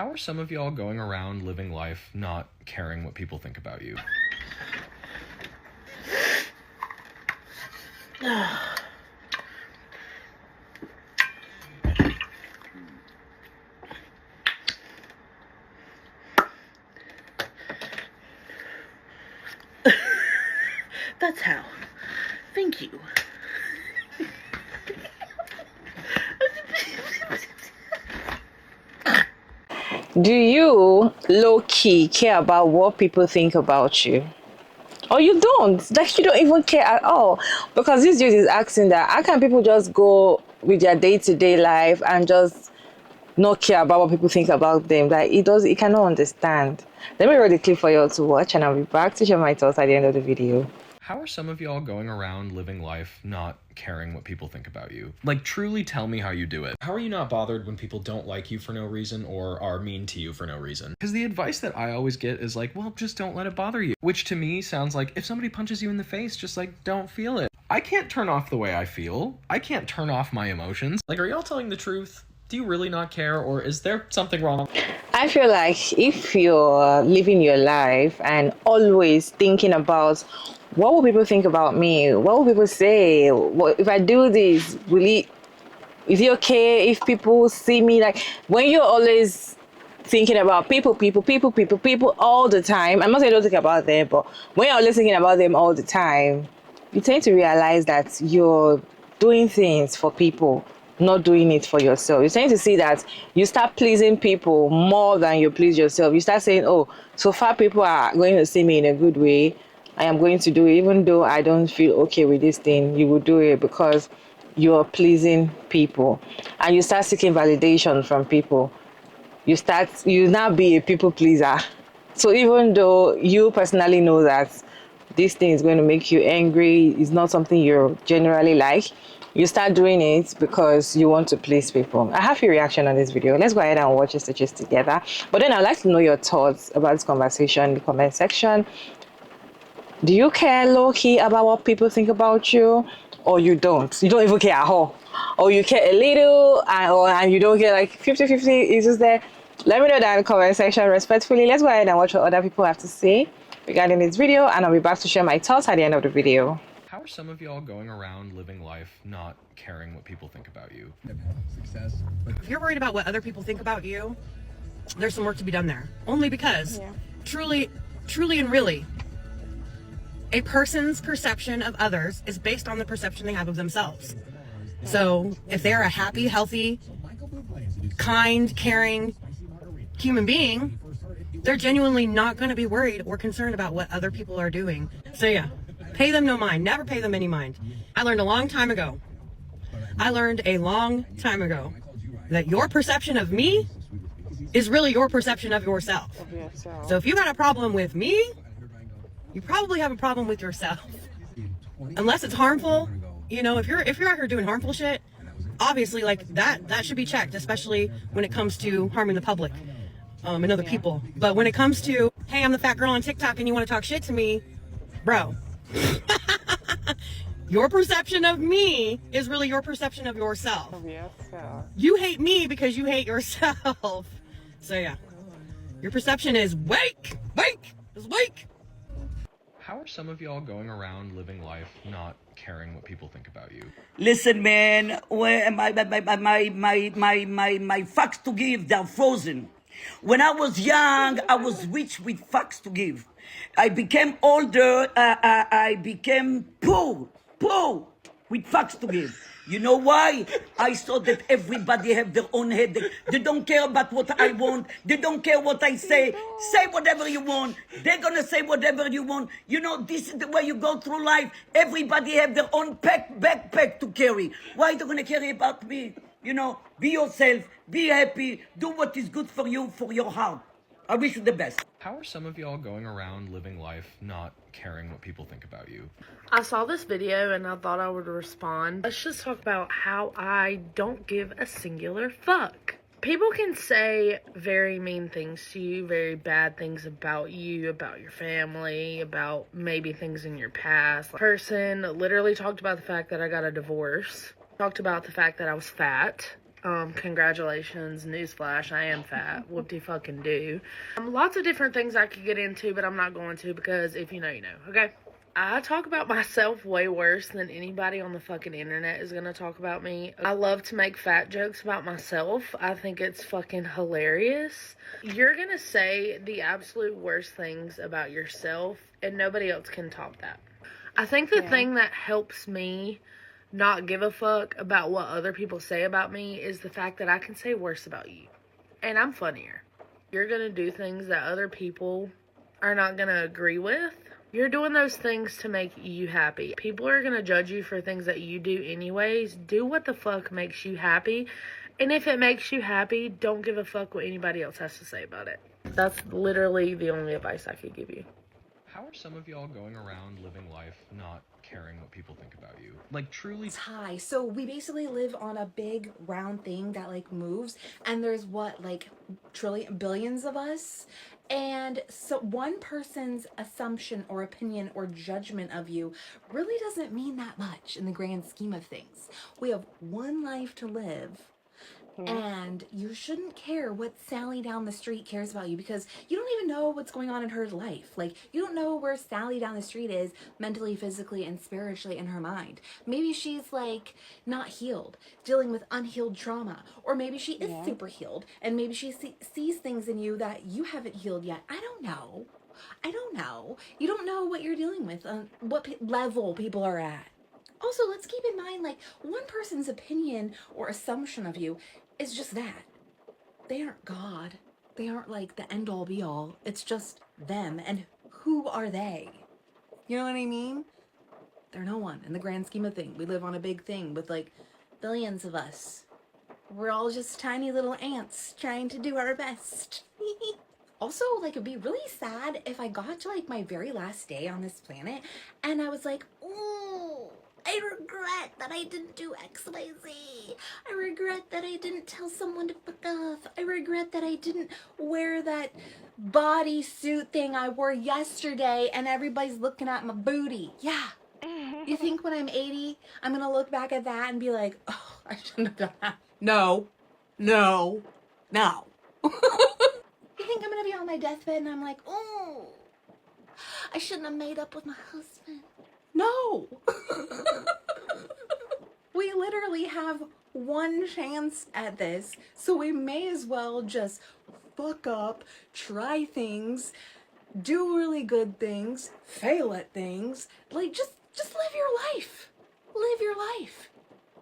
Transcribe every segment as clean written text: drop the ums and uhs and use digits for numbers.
How are some of y'all going around living life not caring what people think about you? That's how. Thank you. Do you low-key care about what people think about you? Or you don't? Like you don't even care at all? Because this dude is asking that how can people just go with their day-to-day life and just not care about what people think about them? Like he cannot understand. Let me roll the clip for you all to watch and I'll be back to share my thoughts at the end of the video. How are some of y'all going around living life not caring what people think about you? Like, truly tell me how you do it. How are you not bothered when people don't like you for no reason or are mean to you for no reason? Because the advice that I always get is like, well, just don't let it bother you. Which to me sounds like if somebody punches you in the face, just like, don't feel it. I can't turn off the way I feel. I can't turn off my emotions. Like, are y'all telling the truth? Do you really not care, or is there something wrong? I feel like if you're living your life and always thinking about what will people think about me, what will people say, if I do this, is it okay if people see me? Like when you're always thinking about people all the time, I'm not saying don't think about them, but when you're always thinking about them all the time, you tend to realize that you're doing things for people, not doing it for yourself. You tend to see that you start pleasing people more than you please yourself. You start saying, oh, so far people are going to see me in a good way, I am going to do it. Even though I don't feel okay with this thing, you will do it because you're pleasing people. And you start seeking validation from people. You now be a people pleaser. So even though you personally know that this thing is going to make you angry, it's not something you generally like, you start doing it because you want to please people. I have your reaction on this video. Let's go ahead and watch the stitches together. But then I'd like to know your thoughts about this conversation in the comment section. Do you care low-key about what people think about you, or you don't? You don't even care at all, or you care a little and you don't care, like 50-50 is just there? Let me know that in the comment section respectfully. Let's go ahead and watch what other people have to say regarding this video, and I'll be back to share my thoughts at the end of the video. How are some of y'all going around living life not caring what people think about you? Success. If you're worried about what other people think about you, there's some work to be done there. Only because truly and really, a person's perception of others is based on the perception they have of themselves. So if they're a happy, healthy, kind, caring human being, they're genuinely not going to be worried or concerned about what other people are doing. So yeah, pay them no mind. Never pay them any mind. I learned a long time ago that your perception of me is really your perception of yourself. So if you got a problem with me, you probably have a problem with yourself. Unless it's harmful, you know, if you're out here doing harmful shit, obviously like that should be checked, especially when it comes to harming the public and other people. But when it comes to, hey, I'm the fat girl on TikTok and you want to talk shit to me, bro. Your perception of me is really your perception of yourself. You hate me because you hate yourself. So yeah, your perception is wake. How are some of y'all going around living life not caring what people think about you? Listen, man, my facts to give, they're frozen. When I was young, I was rich with facts to give. I became older, I became poor with facts to give. You know why? I saw that everybody have their own head. They don't care about what I want. They don't care what I say. Say whatever you want. They're gonna say whatever you want. You know, this is the way you go through life. Everybody have their own backpack to carry. Why they gonna carry about me? You know, be yourself, be happy, do what is good for you, for your heart. I wish you the best. How are some of y'all going around living life not caring what people think about you? I saw this video and I thought I would respond. Let's just talk about how I don't give a singular fuck. People can say very mean things to you, very bad things about you, about your family, about maybe things in your past. Person literally talked about the fact that I got a divorce, talked about the fact that I was fat, Congratulations, newsflash, I am fat. Whoop-de-fucking-do. Lots of different things I could get into, but I'm not going to because if you know, you know, okay? I talk about myself way worse than anybody on the fucking internet is gonna talk about me. I love to make fat jokes about myself. I think it's fucking hilarious. You're gonna say the absolute worst things about yourself, and nobody else can top that. I think the thing that helps me not give a fuck about what other people say about me is the fact that I can say worse about you. And I'm funnier. You're gonna do things that other people are not gonna agree with. You're doing those things to make you happy. People are gonna judge you for things that you do anyways. Do what the fuck makes you happy. And if it makes you happy, don't give a fuck what anybody else has to say about it. That's literally the only advice I could give you. How are some of y'all going around living life not caring what people think about you? Like, truly. Hi. So we basically live on a big round thing that like moves, and there's what, like billions of us. And so one person's assumption or opinion or judgment of you really doesn't mean that much in the grand scheme of things. We have one life to live. And you shouldn't care what Sally down the street cares about you, because you don't even know what's going on in her life. Like, you don't know where Sally down the street is mentally, physically, and spiritually in her mind. Maybe she's like not healed, dealing with unhealed trauma, or maybe she is super healed, and maybe she sees things in you that you haven't healed yet. I don't know. You don't know what you're dealing with, what level people are at. Also, let's keep in mind, like, one person's opinion or assumption of you is just that. They aren't God. They aren't, like, the end-all, be-all. It's just them. And who are they? You know what I mean? They're no one in the grand scheme of things. We live on a big thing with, like, billions of us. We're all just tiny little ants trying to do our best. Also, like, it'd be really sad if I got to, like, my very last day on this planet and I was like, ooh, I regret that I didn't do X, Y, Z. I regret that I didn't tell someone to fuck off. I regret that I didn't wear that bodysuit thing I wore yesterday and everybody's looking at my booty. Yeah. You think when I'm 80, I'm gonna look back at that and be like, oh, I shouldn't have done that. No. You think I'm gonna be on my deathbed and I'm like, oh, I shouldn't have made up with my husband. No. We literally have one chance at this, so we may as well just fuck up, try things, do really good things, fail at things. Like, just live your life. Live your life.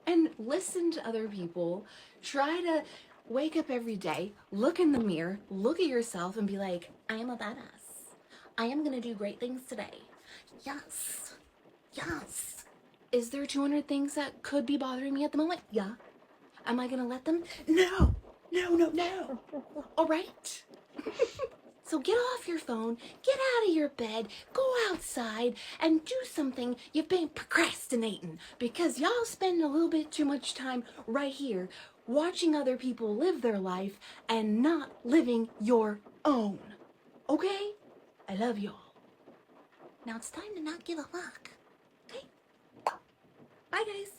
And listen to other people. Try to wake up every day, look in the mirror, look at yourself and be like, I am a badass. I am gonna do great things today. Yes. Is there 200 things that could be bothering me at the moment? Yeah. Am I gonna let them? No. All right. So get off your phone, get out of your bed, go outside, and do something you've been procrastinating, because y'all spend a little bit too much time right here watching other people live their life and not living your own. Okay? I love y'all. Now it's time to not give a fuck. Okay? Bye, guys.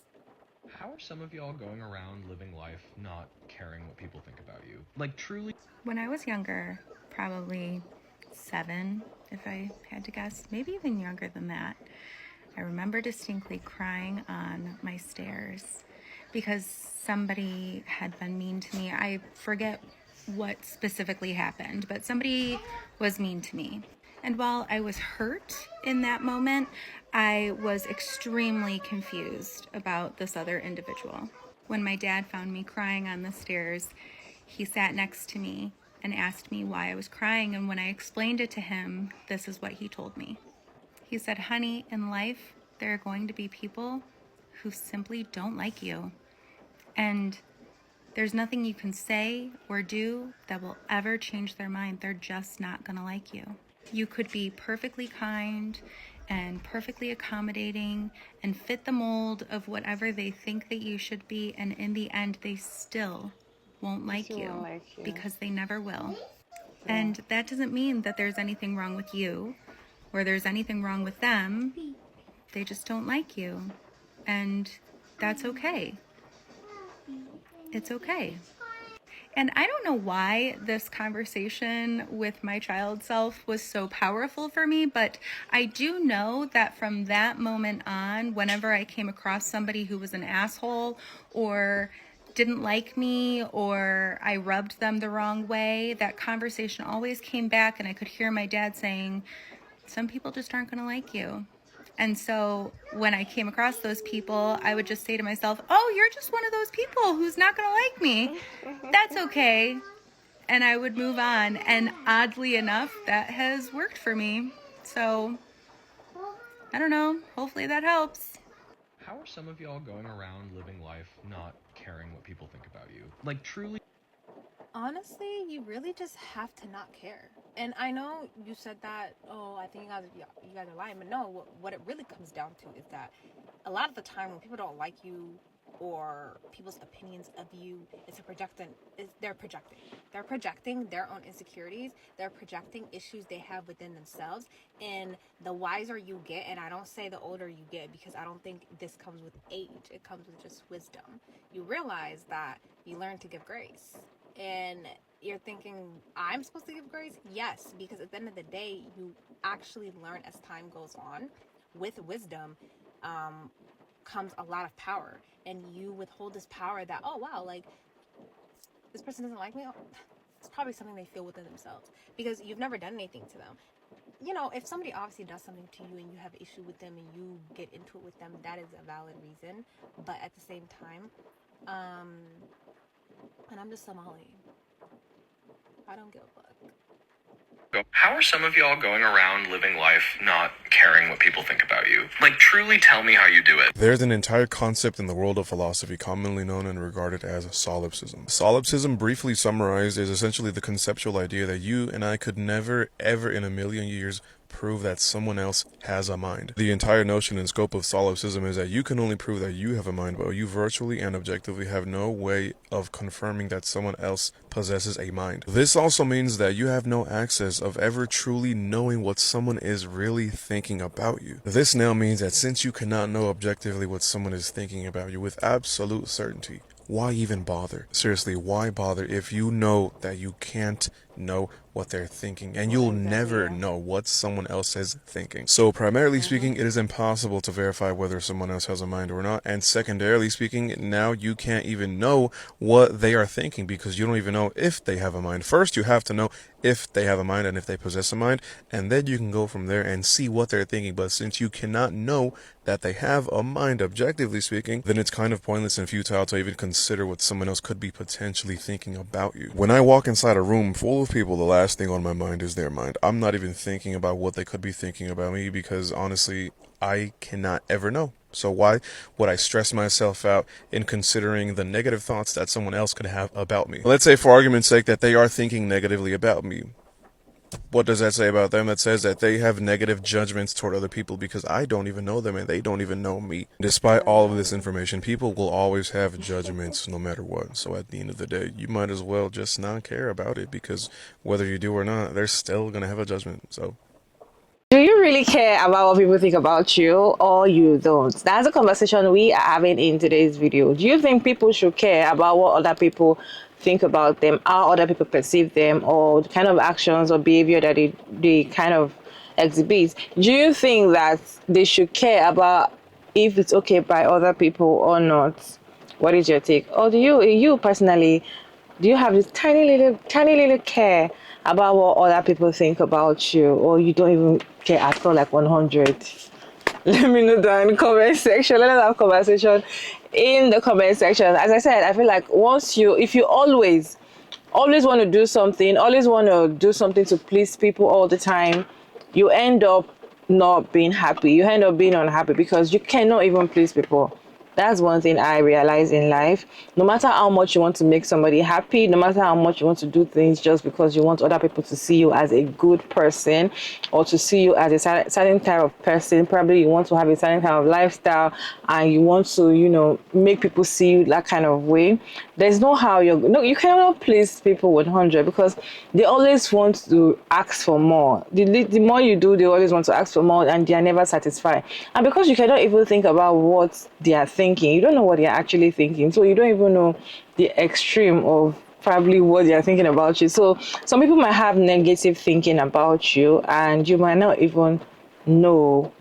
How are some of y'all going around living life not caring what people think about you? Like, truly. When I was younger, probably 7, if I had to guess, maybe even younger than that, I remember distinctly crying on my stairs because somebody had been mean to me. I forget what specifically happened, but somebody was mean to me. And while I was hurt in that moment, I was extremely confused about this other individual. When my dad found me crying on the stairs, he sat next to me and asked me why I was crying. And when I explained it to him, this is what he told me. He said, honey, in life, there are going to be people who simply don't like you. And there's nothing you can say or do that will ever change their mind. They're just not gonna like you. You could be perfectly kind and perfectly accommodating and fit the mold of whatever they think that you should be, and in the end, they still won't like you because they never will. And that doesn't mean that there's anything wrong with you or there's anything wrong with them. They just don't like you, and that's okay. it's okay. And I don't know why this conversation with my child self was so powerful for me, but I do know that from that moment on, whenever I came across somebody who was an asshole or didn't like me or I rubbed them the wrong way, that conversation always came back and I could hear my dad saying, some people just aren't going to like you. And so when I came across those people, I would just say to myself, oh, you're just one of those people who's not going to like me. That's okay. And I would move on. And oddly enough, that has worked for me. So I don't know. Hopefully that helps. How are some of y'all going around living life not caring what people think about you? Like, truly. Honestly, you really just have to not care. And I know you said that, oh, I think you guys are lying, but no, what it really comes down to is that a lot of the time when people don't like you or people's opinions of you, they're projecting their own insecurities, they're projecting issues they have within themselves. And the wiser you get, and I don't say the older you get because I don't think this comes with age, it comes with just wisdom. You realize that you learn to give grace. And you're thinking, I'm supposed to give grace? Yes, because at the end of the day, you actually learn as time goes on. With wisdom comes a lot of power. And you withhold this power that, oh, wow, like, this person doesn't like me? Oh, it's probably something they feel within themselves. Because you've never done anything to them. You know, if somebody obviously does something to you and you have an issue with them and you get into it with them, that is a valid reason. But at the same time, and I'm just Somali. I don't give a fuck. How are some of y'all going around living life not caring what people think about you? Like, truly tell me how you do it. There's an entire concept in the world of philosophy commonly known and regarded as solipsism. Solipsism, briefly summarized, is essentially the conceptual idea that you and I could never, ever in a million years prove that someone else has a mind. The entire notion and scope of solipsism is that you can only prove that you have a mind, but you virtually and objectively have no way of confirming that someone else possesses a mind. This also means that you have no access of ever truly knowing what someone is really thinking about you. This now means that since you cannot know objectively what someone is thinking about you with absolute certainty, why even bother? Seriously, why bother if you know that you can't know what they're thinking, and you'll never know what someone else is thinking. So primarily speaking, it is impossible to verify whether someone else has a mind or not, and secondarily speaking, now you can't even know what they are thinking because you don't even know if they have a mind. First, you have to know if they have a mind and if they possess a mind, and then you can go from there and see what they're thinking. But since you cannot know that they have a mind, objectively speaking, then it's kind of pointless and futile to even consider what someone else could be potentially thinking about you. When I walk inside a room full of people, the last thing on my mind is their mind. I'm not even thinking about what they could be thinking about me because honestly, I cannot ever know. So why would I stress myself out in considering the negative thoughts that someone else could have about me? Let's say for argument's sake that they are thinking negatively about me. What does that say about them? That says that they have negative judgments toward other people because I don't even know them and they don't even know me. Despite all of this information, people will always have judgments no matter what. So at the end of the day, you might as well just not care about it because whether you do or not, they're still going to have a judgment. So do you really care about what people think about you or you don't? That's a conversation we are having in today's video. Do you think people should care about what other people think about them, how other people perceive them, or the kind of actions or behavior that they kind of exhibit? Do you think that they should care about if it's okay by other people or not? What is your take? Or do you personally, do you have this tiny little care about what other people think about you, or you don't even care at all, like 100? Let me know down in the comment section. Let us have conversation in the comment section. As I said, I feel like if you always want to do something, to please people all the time, you end up not being happy. You end up being unhappy because you cannot even please people. That's one thing I realize in life. No matter how much you want to make somebody happy, no matter how much you want to do things just because you want other people to see you as a good person or to see you as a certain type of person, probably you want to have a certain kind of lifestyle and you want to, make people see you that kind of way. There's no how you cannot please people 100 because they always want to ask for more. The more you do, they always want to ask for more and they are never satisfied. And because you cannot even think about what they are thinking thinking. You don't know what you're actually thinking. So you don't even know the extreme of probably what they're thinking about you. So some people might have negative thinking about you, and you might not even know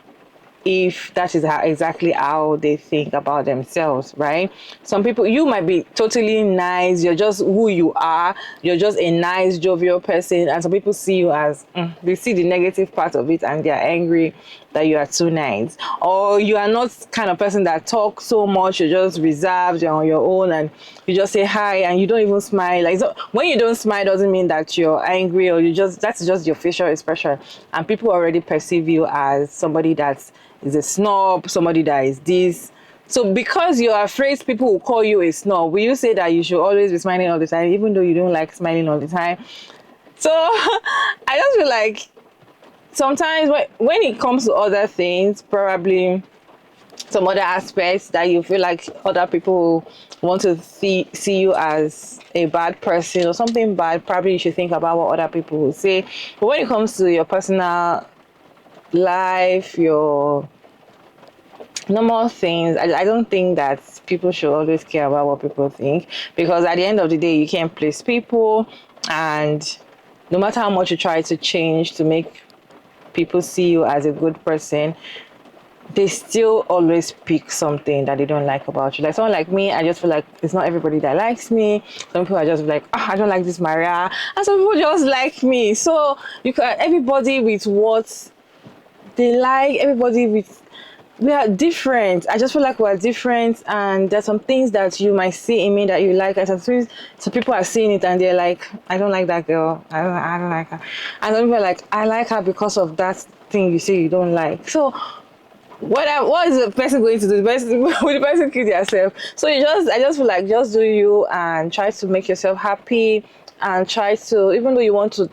if that is exactly how they think about themselves, right? Some people, you might be totally nice, you're just who you are, you're just a nice, jovial person, and some people see you as, they see the negative part of it and they're angry that you are too nice. Or you are not kind of person that talks so much, you're just reserved, you're on your own, and you just say hi and you don't even smile. Like, so when you don't smile doesn't mean that you're angry, or that's just your facial expression, and people already perceive you as somebody that is a snob, somebody that is this. So because you're afraid people will call you a snob, will you say that you should always be smiling all the time, even though you don't like smiling all the time? So I just feel like sometimes when it comes to other things, probably some other aspects that you feel like other people want to see you as a bad person or something bad, probably you should think about what other people will say. But when it comes to your personal life, your normal things, I don't think that people should always care about what people think, because at the end of the day, you can't please people, and no matter how much you try to change to make people see you as a good person, they still always pick something that they don't like about you. Like someone like me, I just feel like it's not everybody that likes me. Some people are just like, I don't like this Maria, and some people just like me. So you can, everybody with what they like, we are different. I just feel like we're different, and there's some things that you might see in me that you like, and some people are seeing it and they're like, I don't like that girl, I don't like her, and some people are like, I like her because of that thing you say you don't like. So what is the person going to do? Will the person kill yourself? So I just feel like, just do you and try to make yourself happy, and try to, even though you want to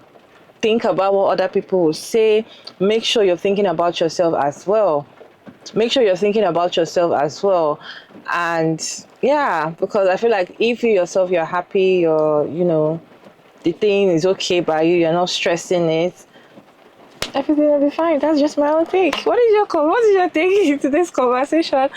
think about what other people will say, make sure you're thinking about yourself as well. And yeah, because I feel like if you yourself, you're happy, the thing is okay by you, you're not stressing it, everything will be fine. That's just my own take. What is your take in today's conversation?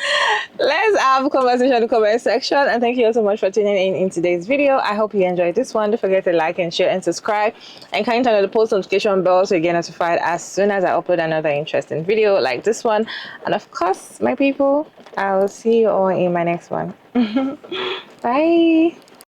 Let's have a conversation in the comment section. And thank you all so much for tuning in today's video. I hope you enjoyed this one. Don't forget to like and share and subscribe, and kindly turn on the post notification bell so you get notified as soon as I upload another interesting video like this one. And of course, my people, I will see you all in my next one. Bye.